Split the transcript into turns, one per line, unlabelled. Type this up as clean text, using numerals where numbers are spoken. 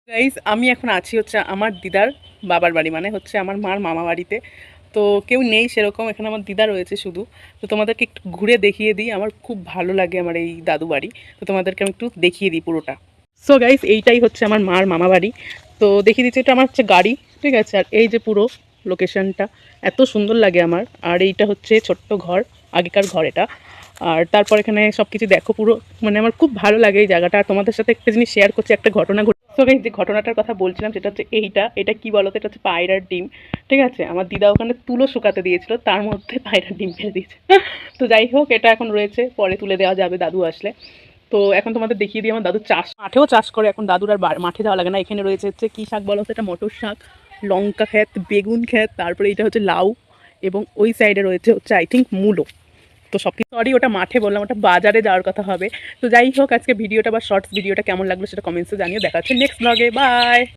Guys আমি এখন আছি হচ্ছে আমার দিদার বাবার বাড়ি, মানে হচ্ছে আমার মার মামা বাড়িতে। তো কেউ নেই সেরকম, এখানে আমার দিদা রয়েছে শুধু। তো তোমাদেরকে একটু ঘুরে দেখিয়ে দিই, আমার খুব ভালো লাগে আমার এই দাদু বাড়ি। তো তোমাদেরকে আমি একটু দেখিয়ে দিই পুরোটা। সো গাইস এইটাই হচ্ছে আমার মার মামা বাড়ি। তো দেখিয়ে দিচ্ছি, এটা আমার হচ্ছে গাড়ি, ঠিক আছে। আর এই যে পুরো লোকেশনটা এত সুন্দর লাগে আমার। আর এইটা হচ্ছে ছোট্ট ঘর, আগেকার ঘর এটা। আর তারপর এখানে সব কিছু দেখো পুরো, মানে আমার খুব ভালো লাগে এই জায়গাটা। আর তোমাদের সাথে একটা জিনিস শেয়ার করছি, একটা ঘটনা ঘটে। তো গাইস যে ঘটনাটার কথা বলছিলাম সেটা হচ্ছে এটা কি বলতো, এটা হচ্ছে পায়রার ডিম, ঠিক আছে। আমার দিদা ওখানে তুলো শুকাতে দিয়েছিল, তার মধ্যে পায়রার ডিম ফেলে দিয়েছে। তো যাই হোক, এটা এখন রয়েছে, পরে তুলে দেওয়া যাবে দাদু আসলে। তো এখন তোমাদের দেখিয়ে দিই, আমার দাদু মাঠেও চাষ করে, এখন দাদুর আর মাঠে যাওয়া লাগে না। এখানে রয়েছে হচ্ছে কী শাক বলো তো, এটা মটর শাক, লঙ্কা ক্ষেত, বেগুন ক্ষেত, তারপরে এটা হচ্ছে লাউ, এবং ওই সাইডে রয়েছে হচ্ছে আই থিঙ্ক মূলো। তো সব কিছু, সরি ওটা মাঠে বললাম, ওটা বাজারে যাওয়ার কথা হবে। তো যাই হোক, আজকে ভিডিওটা বা শর্টস ভিডিওটা কেমন লাগলো সেটা কমেন্টসে জানিয়ে। দেখা হচ্ছে নেক্সট ব্লগে, বাই।